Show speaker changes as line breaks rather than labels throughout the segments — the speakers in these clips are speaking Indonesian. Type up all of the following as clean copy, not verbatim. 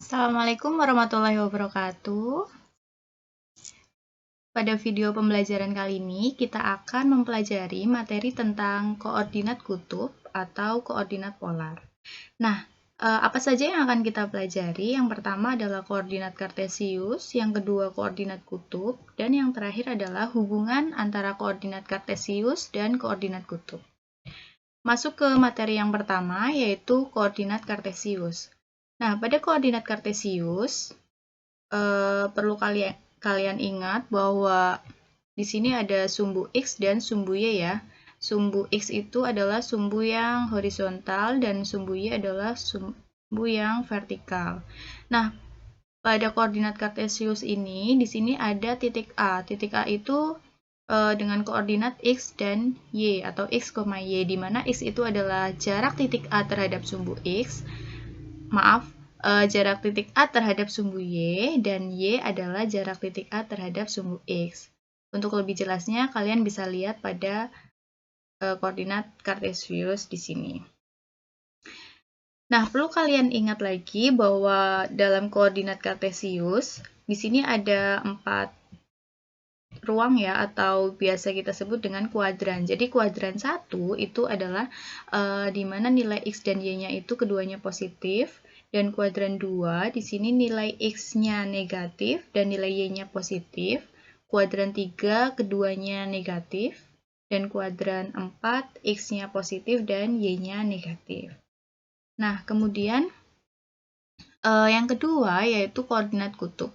Assalamualaikum warahmatullahi wabarakatuh. Pada video pembelajaran kali ini, kita akan mempelajari materi tentang koordinat kutub atau koordinat polar. Nah, apa saja yang akan kita pelajari? Yang pertama adalah koordinat kartesius, yang kedua koordinat kutub, dan yang terakhir adalah hubungan antara koordinat kartesius dan koordinat kutub. Masuk ke materi yang pertama, yaitu koordinat kartesius. Nah, pada koordinat kartesius, perlu kalian ingat bahwa di sini ada sumbu X dan sumbu Y ya. Sumbu X itu adalah sumbu yang horizontal dan sumbu Y adalah sumbu yang vertikal. Nah, pada koordinat kartesius ini, di sini ada titik A. Titik A itu dengan koordinat X dan Y atau X, Y, di mana X itu adalah jarak titik A terhadap sumbu X. Jarak titik A terhadap sumbu Y, dan Y adalah jarak titik A terhadap sumbu X. Untuk lebih jelasnya, kalian bisa lihat pada koordinat kartesius di sini. Nah, perlu kalian ingat lagi bahwa dalam koordinat kartesius, di sini ada 4 ruang ya, atau biasa kita sebut dengan kuadran. Jadi kuadran 1 itu adalah di mana nilai X dan Y-nya itu keduanya positif. Dan kuadran 2, di sini nilai X-nya negatif dan nilai Y-nya positif. Kuadran 3, keduanya negatif. Dan kuadran 4, X-nya positif dan Y-nya negatif. Nah, kemudian yang kedua yaitu koordinat kutub.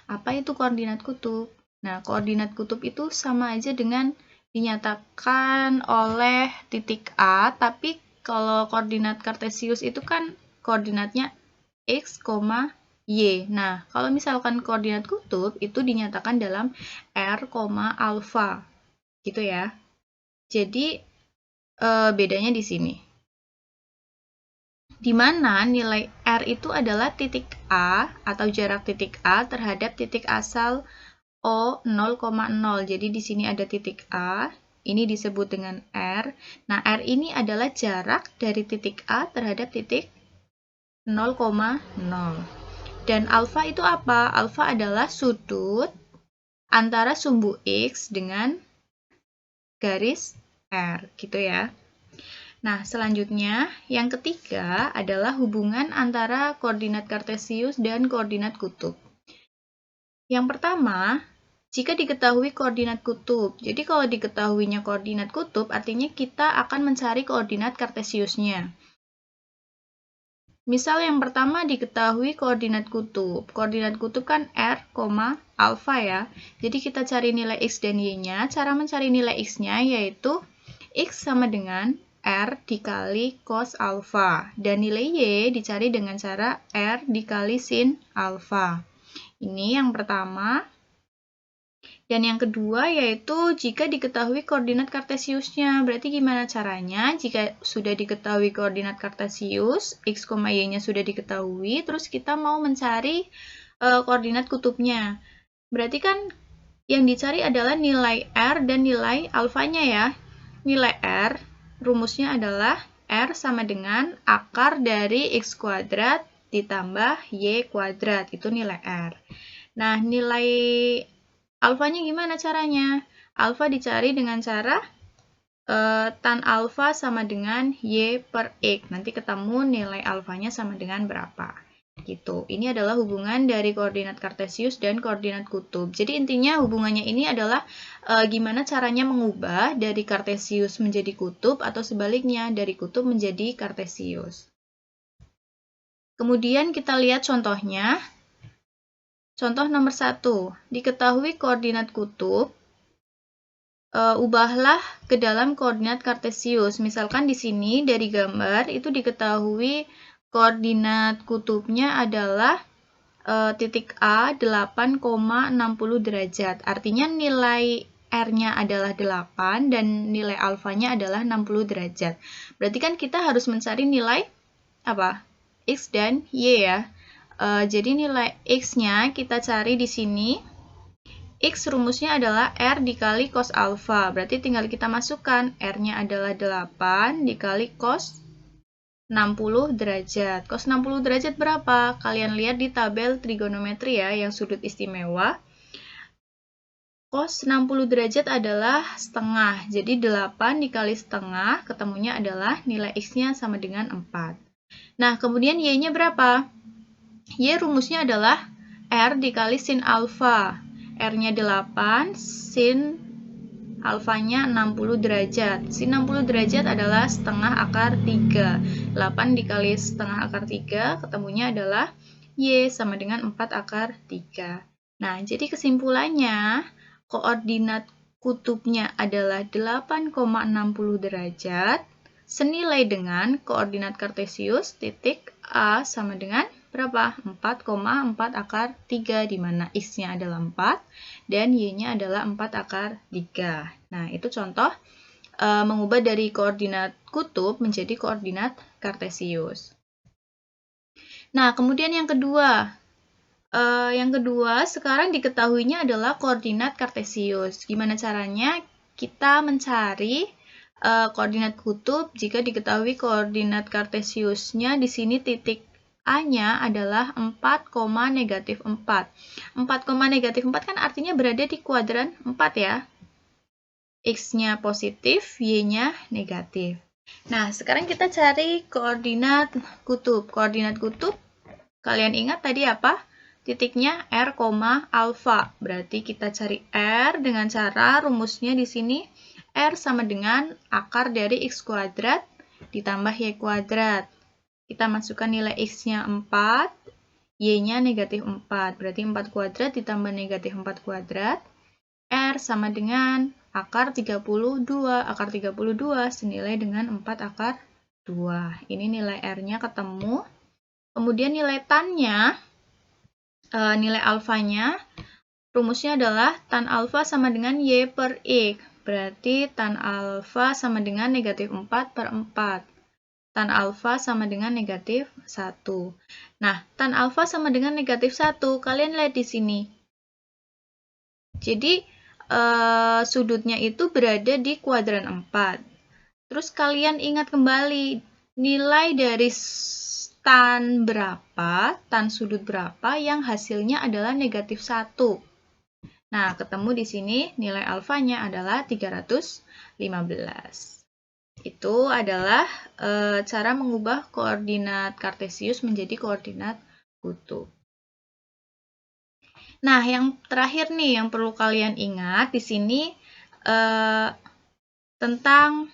Apa itu koordinat kutub? Nah, koordinat kutub itu sama aja dengan dinyatakan oleh titik A, tapi kalau koordinat kartesius itu kan koordinatnya X, Y. Nah, kalau misalkan koordinat kutub itu dinyatakan dalam R, alfa. Gitu ya. Jadi, bedanya di sini. Di mana nilai R itu adalah titik A atau jarak titik A terhadap titik asal O 0,0. Jadi di sini ada titik A, ini disebut dengan R. Nah, R ini adalah jarak dari titik A terhadap titik 0,0. Dan alfa itu apa? Alfa adalah sudut antara sumbu X dengan garis R, gitu ya. Nah, selanjutnya yang ketiga adalah hubungan antara koordinat kartesius dan koordinat kutub. Yang pertama, jika diketahui koordinat kutub. Jadi kalau diketahuinya koordinat kutub, artinya kita akan mencari koordinat kartesiusnya. Misal yang pertama diketahui koordinat kutub. Koordinat kutub kan R, alfa ya. Jadi kita cari nilai X dan Y-nya. Cara mencari nilai X-nya yaitu X sama dengan R dikali cos alfa. Dan nilai Y dicari dengan cara R dikali sin alfa. Ini yang pertama. Dan yang kedua yaitu jika diketahui koordinat kartesiusnya. Berarti gimana caranya? Jika sudah diketahui koordinat kartesius, X, Y-nya sudah diketahui, terus kita mau mencari koordinat kutubnya. Berarti kan yang dicari adalah nilai R dan nilai alfanya ya. Nilai R, rumusnya adalah R sama dengan akar dari X kuadrat ditambah Y kuadrat. Itu nilai R. Nah, nilai alfanya gimana caranya? Alfa dicari dengan cara tan alfa sama dengan Y per X. Nanti ketemu nilai alfanya sama dengan berapa. Gitu. Ini adalah hubungan dari koordinat kartesius dan koordinat kutub. Jadi intinya hubungannya ini adalah gimana caranya mengubah dari kartesius menjadi kutub atau sebaliknya dari kutub menjadi kartesius. Kemudian kita lihat contohnya. Contoh nomor 1, diketahui koordinat kutub, ubahlah ke dalam koordinat kartesius. Misalkan di sini dari gambar itu diketahui koordinat kutubnya adalah titik A 8,60 derajat. Artinya nilai R-nya adalah 8 dan nilai alfanya adalah 60 derajat. Berarti kan kita harus mencari nilai apa? X dan Y ya. Jadi nilai X-nya kita cari di sini. X rumusnya adalah R dikali cos alfa. Berarti tinggal kita masukkan. R-nya adalah 8 dikali cos 60 derajat. Cos 60 derajat berapa? Kalian lihat di tabel trigonometri ya, yang sudut istimewa. Cos 60 derajat adalah setengah. Jadi 8 dikali setengah, ketemunya adalah nilai X-nya sama dengan 4. Nah, kemudian Y-nya berapa? Y rumusnya adalah R dikali sin alfa. R-nya 8, sin alfanya 60 derajat. Sin 60 derajat adalah setengah akar 3. 8 dikali setengah akar 3, ketemunya adalah Y sama dengan 4 akar 3. Nah, jadi kesimpulannya, koordinat kutubnya adalah 8,60 derajat, senilai dengan koordinat kartesius titik A sama dengan berapa? 4,4 akar 3, di mana X-nya adalah 4 dan Y-nya adalah 4 akar 3. Nah, itu contoh mengubah dari koordinat kutub menjadi koordinat kartesius. Nah, kemudian yang kedua. Sekarang diketahuinya adalah koordinat kartesius. Gimana caranya kita mencari koordinat kutub jika diketahui koordinat kartesiusnya di sini titik A-nya adalah 4, negatif 4. 4, negatif 4 kan artinya berada di kuadran 4 ya. X-nya positif, Y-nya negatif. Nah, sekarang kita cari koordinat kutub. Koordinat kutub, kalian ingat tadi apa? Titiknya R, alfa. Berarti kita cari R dengan cara rumusnya di sini R sama dengan akar dari X kuadrat ditambah Y kuadrat. Kita masukkan nilai X-nya 4, Y-nya negatif 4. Berarti 4 kuadrat ditambah negatif 4 kuadrat. R sama dengan akar 32. Akar 32 senilai dengan 4 akar 2. Ini nilai R-nya ketemu. Kemudian nilai tan-nya, nilai alfanya, rumusnya adalah tan alfa sama dengan Y per X. Berarti tan alfa sama dengan negatif 4 per 4. Tan alfa sama dengan negatif 1. Nah, tan alfa sama dengan negatif 1. Kalian lihat di sini. Jadi, sudutnya itu berada di kuadran 4. Terus kalian ingat kembali, nilai dari tan berapa, tan sudut berapa yang hasilnya adalah negatif 1. Nah, ketemu di sini nilai alfanya adalah 315. Itu adalah cara mengubah koordinat kartesius menjadi koordinat kutub. Nah, yang terakhir nih yang perlu kalian ingat di sini tentang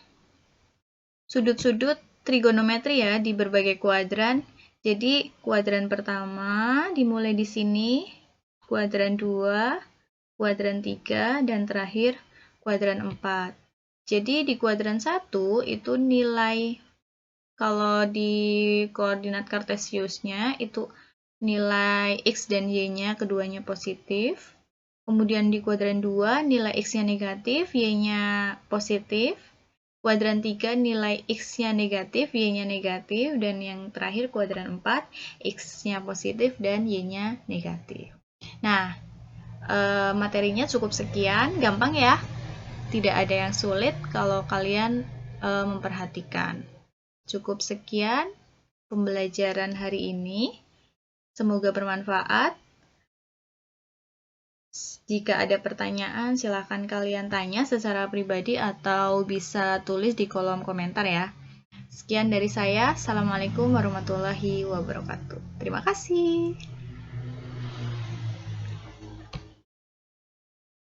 sudut-sudut trigonometri ya di berbagai kuadran. Jadi, kuadran pertama dimulai di sini, kuadran 2, kuadran 3, dan terakhir kuadran 4. Jadi di kuadran 1 itu nilai, kalau di koordinat kartesiusnya itu nilai X dan Y-nya keduanya positif. Kemudian di kuadran 2 nilai X-nya negatif, Y-nya positif. Kuadran 3 nilai X-nya negatif, Y-nya negatif. Dan yang terakhir kuadran 4 X-nya positif dan Y-nya negatif. Nah, materinya cukup sekian, gampang ya. Tidak ada yang sulit kalau kalian memperhatikan. Cukup sekian pembelajaran hari ini. Semoga bermanfaat. Jika ada pertanyaan, silakan kalian tanya secara pribadi atau bisa tulis di kolom komentar ya. Sekian dari saya. Assalamualaikum warahmatullahi wabarakatuh. Terima kasih.